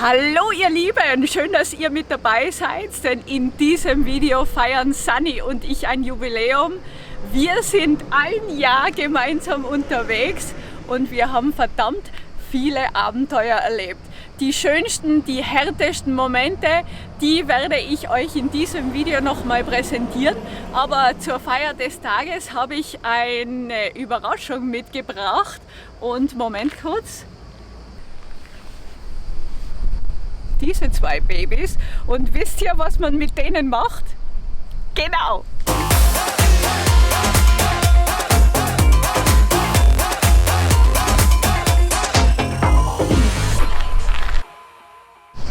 Hallo ihr Lieben, schön, dass ihr mit dabei seid, denn in diesem Video feiern Sunny und ich ein Jubiläum. Wir sind ein Jahr gemeinsam unterwegs und wir haben verdammt viele Abenteuer erlebt. Die schönsten, die härtesten Momente, die werde ich euch in diesem Video nochmal präsentieren. Aber zur Feier des Tages habe ich eine Überraschung mitgebracht. Und Moment kurz. Diese zwei Babys. Und wisst ihr, was man mit denen macht? Genau!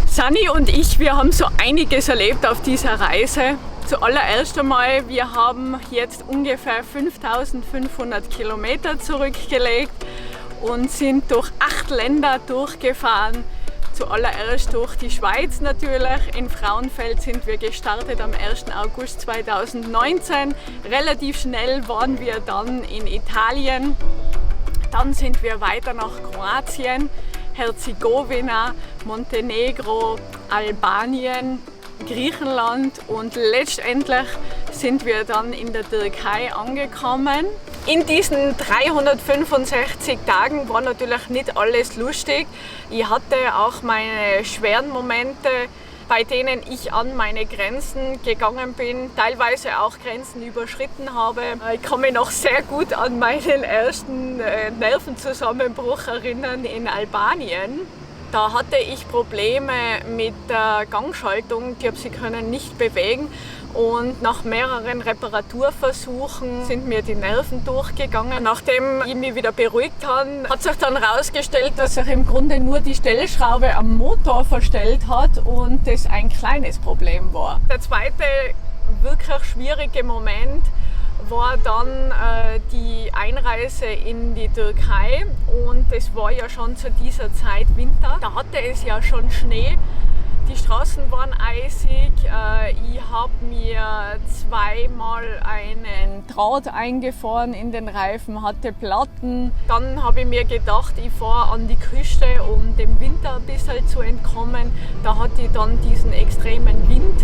Sunny und ich, wir haben so einiges erlebt auf dieser Reise. Zuallererst einmal, wir haben jetzt ungefähr 5500 Kilometer zurückgelegt und sind durch 8 Länder durchgefahren. Zuallererst durch die Schweiz natürlich. In Frauenfeld sind wir gestartet am 1. August 2019. Relativ schnell waren wir dann in Italien. Dann sind wir weiter nach Kroatien, Herzegowina, Montenegro, Albanien, Griechenland und letztendlich sind wir dann in der Türkei angekommen. In diesen 365 Tagen war natürlich nicht alles lustig. Ich hatte auch meine schweren Momente, bei denen ich an meine Grenzen gegangen bin, teilweise auch Grenzen überschritten habe. Ich kann mich noch sehr gut an meinen ersten Nervenzusammenbruch erinnern in Albanien. Da hatte ich Probleme mit der Gangschaltung, ich habe sie können nicht bewegen. Und nach mehreren Reparaturversuchen sind mir die Nerven durchgegangen. Nachdem ich mich wieder beruhigt habe, hat sich dann herausgestellt, dass sich im Grunde nur die Stellschraube am Motor verstellt hat und das ein kleines Problem war. Der zweite wirklich schwierige Moment war dann die Einreise in die Türkei und es war ja schon zu dieser Zeit Winter. Da hatte es ja schon Schnee. Die Straßen waren eisig, ich habe mir zweimal einen Draht eingefahren in den Reifen, hatte Platten. Dann habe ich mir gedacht, ich fahre an die Küste, um dem Winter ein bisschen zu entkommen. Da hatte ich dann diesen extremen Wind.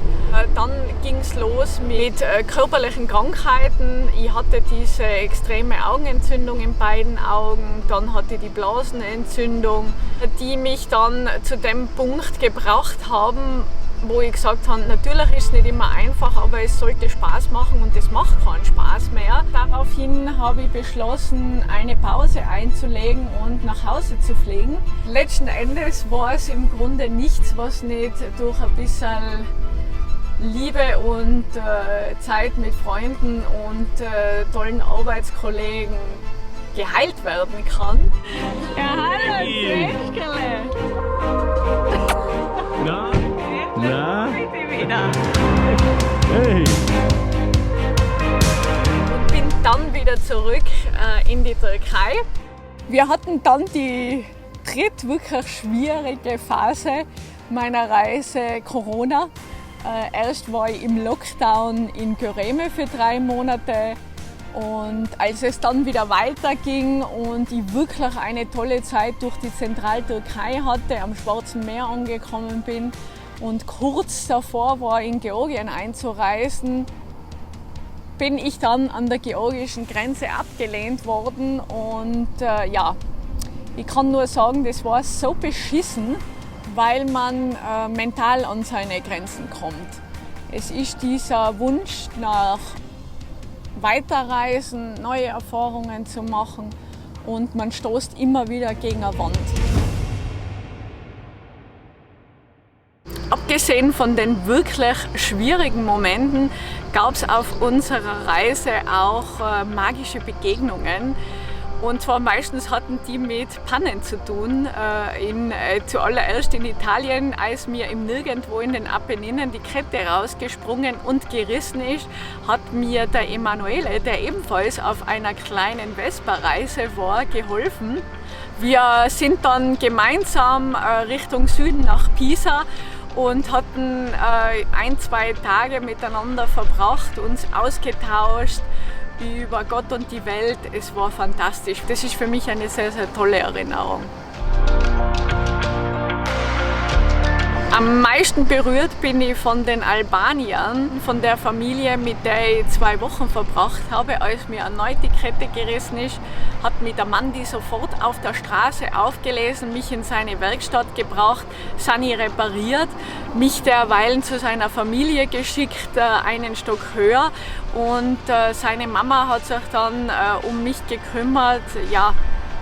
Dann ging es los mit körperlichen Krankheiten. Ich hatte diese extreme Augenentzündung in beiden Augen. Dann hatte ich die Blasenentzündung, die mich dann zu dem Punkt gebracht haben, wo ich gesagt habe, natürlich ist es nicht immer einfach, aber es sollte Spaß machen und es macht keinen Spaß mehr. Daraufhin habe ich beschlossen, eine Pause einzulegen und nach Hause zu fliegen. Letzten Endes war es im Grunde nichts, was nicht durch ein bisschen Liebe und Zeit mit Freunden und tollen Arbeitskollegen geheilt werden kann. Ja, hallo, Zwetschgerle! Na? Na? Wieder. Hey! Und bin dann wieder zurück in die Türkei. Wir hatten dann die dritte wirklich schwierige Phase meiner Reise, Corona. Erst war ich im Lockdown in Göreme für 3 Monate. Und als es dann wieder weiterging und ich wirklich eine tolle Zeit durch die Zentraltürkei hatte, am Schwarzen Meer angekommen bin und kurz davor war, in Georgien einzureisen, bin ich dann an der georgischen Grenze abgelehnt worden. Und ja, ich kann nur sagen, das war so beschissen, weil man mental an seine Grenzen kommt. Es ist dieser Wunsch nach Weiterreisen, neue Erfahrungen zu machen und man stoßt immer wieder gegen eine Wand. Abgesehen von den wirklich schwierigen Momenten gab es auf unserer Reise auch magische Begegnungen. Und zwar meistens hatten die mit Pannen zu tun. Zuallererst in Italien, als mir im Nirgendwo in den Apenninen die Kette rausgesprungen und gerissen ist, hat mir der Emanuele, der ebenfalls auf einer kleinen Vespa-Reise war, geholfen. Wir sind dann gemeinsam Richtung Süden nach Pisa und hatten 1-2 Tage miteinander verbracht, uns ausgetauscht über Gott und die Welt. Es war fantastisch. Das ist für mich eine sehr, sehr tolle Erinnerung. Am meisten berührt bin ich von den Albaniern, von der Familie, mit der ich 2 Wochen verbracht habe. Als mir erneut die Kette gerissen ist, hat mich der Mann sofort auf der Straße aufgelesen, mich in seine Werkstatt gebracht, Sani repariert, mich derweilen zu seiner Familie geschickt, einen Stock höher. Und seine Mama hat sich dann um mich gekümmert. Ja,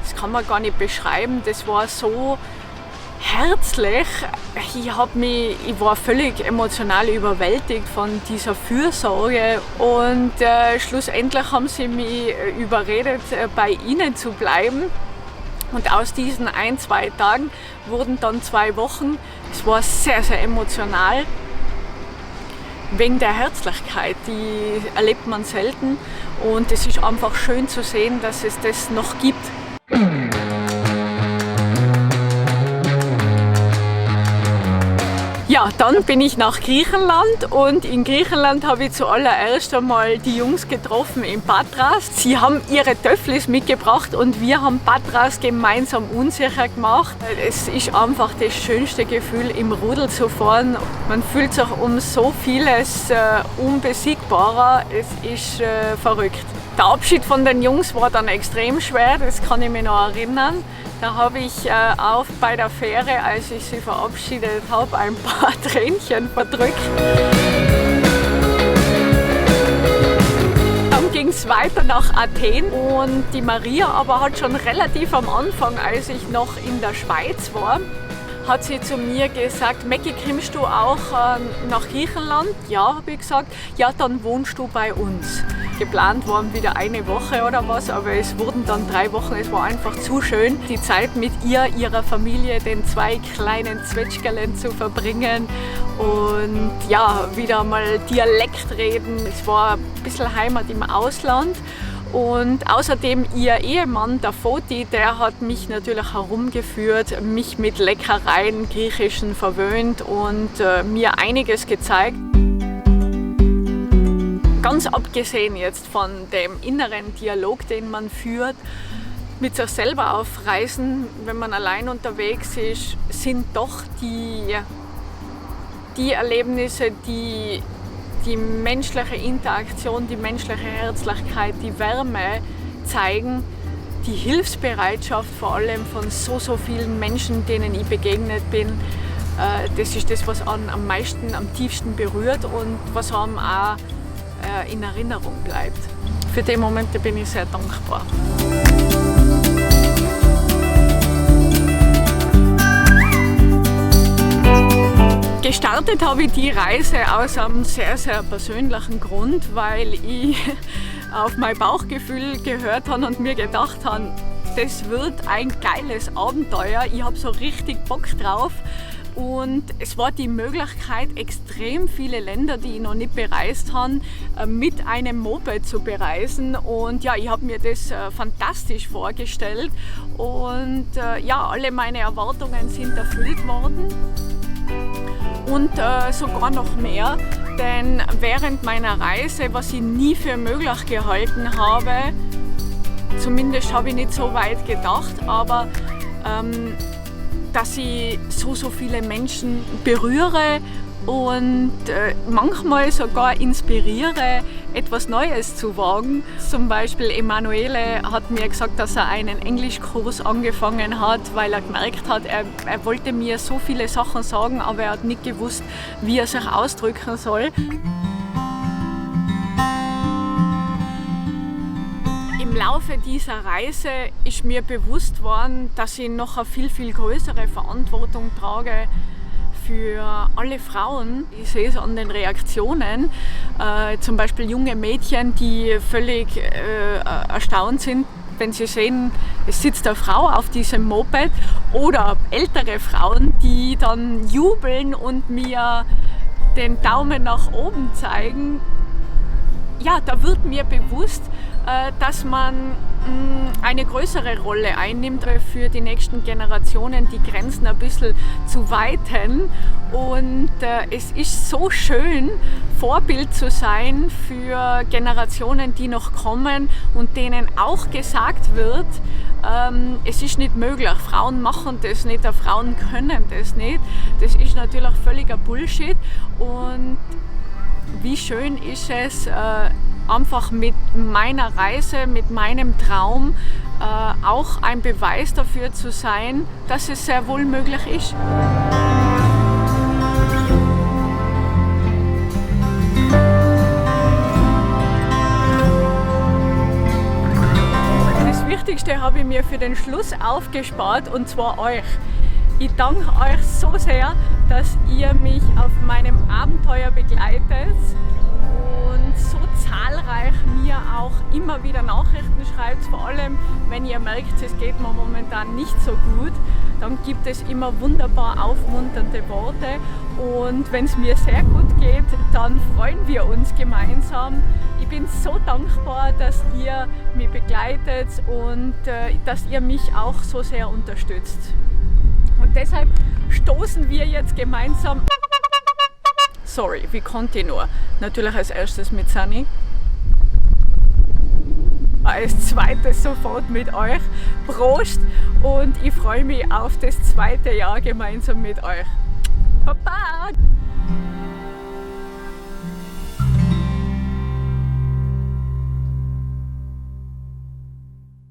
das kann man gar nicht beschreiben. Das war so herzlich. Ich war völlig emotional überwältigt von dieser Fürsorge und schlussendlich haben sie mich überredet, bei ihnen zu bleiben. Und aus diesen 1-2 Tagen wurden dann 2 Wochen. Es war sehr, sehr emotional. Wegen der Herzlichkeit, die erlebt man selten. Und es ist einfach schön zu sehen, dass es das noch gibt. Ja, dann bin ich nach Griechenland und in Griechenland habe ich zuallererst einmal die Jungs getroffen in Patras. Sie haben ihre Töfflis mitgebracht und wir haben Patras gemeinsam unsicher gemacht. Es ist einfach das schönste Gefühl, im Rudel zu fahren. Man fühlt sich um so vieles unbesiegbarer. Es ist verrückt. Der Abschied von den Jungs war dann extrem schwer, das kann ich mich noch erinnern. Da habe ich bei der Fähre, als ich sie verabschiedet habe, ein paar Tränchen verdrückt. Dann ging es weiter nach Athen und die Maria aber hat schon relativ am Anfang, als ich noch in der Schweiz war, hat sie zu mir gesagt, Mäcki, kommst du auch nach Griechenland? Ja, habe ich gesagt, ja, dann wohnst du bei uns. Geplant waren wieder 1 Woche oder was, aber es wurden dann 3 Wochen. Es war einfach zu schön, die Zeit mit ihr, ihrer Familie, den 2 kleinen Zwetschgerlen zu verbringen und ja, wieder mal Dialekt reden. Es war ein bisschen Heimat im Ausland. Und außerdem ihr Ehemann, der Foti, der hat mich natürlich herumgeführt, mich mit Leckereien, Griechischen verwöhnt und mir einiges gezeigt. Ganz abgesehen jetzt von dem inneren Dialog, den man führt, mit sich selber auf Reisen, wenn man allein unterwegs ist, sind doch die Erlebnisse, die menschliche Interaktion, die menschliche Herzlichkeit, die Wärme zeigen, die Hilfsbereitschaft vor allem von so vielen Menschen, denen ich begegnet bin. Das ist das, was einen am meisten, am tiefsten berührt und was einem auch in Erinnerung bleibt. Für die Momente bin ich sehr dankbar. Gestartet habe ich die Reise aus einem sehr, sehr persönlichen Grund, weil ich auf mein Bauchgefühl gehört habe und mir gedacht habe, das wird ein geiles Abenteuer. Ich habe so richtig Bock drauf. Und es war die Möglichkeit, extrem viele Länder, die ich noch nicht bereist habe, mit einem Moped zu bereisen. Und ja, ich habe mir das fantastisch vorgestellt. Und ja, alle meine Erwartungen sind erfüllt worden. Und sogar noch mehr, denn während meiner Reise, was ich nie für möglich gehalten habe, zumindest habe ich nicht so weit gedacht, aber dass ich so viele Menschen berühre und manchmal sogar inspiriere, etwas Neues zu wagen. Zum Beispiel Emanuele hat mir gesagt, dass er einen Englischkurs angefangen hat, weil er gemerkt hat, er wollte mir so viele Sachen sagen, aber er hat nicht gewusst, wie er sich ausdrücken soll. Im Laufe dieser Reise ist mir bewusst worden, dass ich noch eine viel größere Verantwortung trage für alle Frauen. Ich sehe es an den Reaktionen, zum Beispiel junge Mädchen, die völlig erstaunt sind, wenn sie sehen, es sitzt eine Frau auf diesem Moped, oder ältere Frauen, die dann jubeln und mir den Daumen nach oben zeigen. Ja, da wird mir bewusst, dass man eine größere Rolle einnimmt für die nächsten Generationen, die Grenzen ein bisschen zu weiten. Und es ist so schön, Vorbild zu sein für Generationen, die noch kommen und denen auch gesagt wird, es ist nicht möglich. Frauen machen das nicht, Frauen können das nicht. Das ist natürlich völliger Bullshit. Und wie schön ist es, einfach mit meiner Reise, mit meinem Traum auch ein Beweis dafür zu sein, dass es sehr wohl möglich ist. Das Wichtigste habe ich mir für den Schluss aufgespart, und zwar euch. Ich danke euch so sehr, dass ihr mich auf meinem Abenteuer begleitet und so zahlreich mir auch immer wieder Nachrichten schreibt. Vor allem, wenn ihr merkt, es geht mir momentan nicht so gut, dann gibt es immer wunderbar aufmunternde Worte. Und wenn es mir sehr gut geht, dann freuen wir uns gemeinsam. Ich bin so dankbar, dass ihr mich begleitet und dass ihr mich auch so sehr unterstützt. Und deshalb stoßen wir jetzt gemeinsam. Sorry, wie konnte ich nur? Natürlich als erstes mit Sunny. Als zweites sofort mit euch. Prost! Und ich freue mich auf das zweite Jahr gemeinsam mit euch. Baba!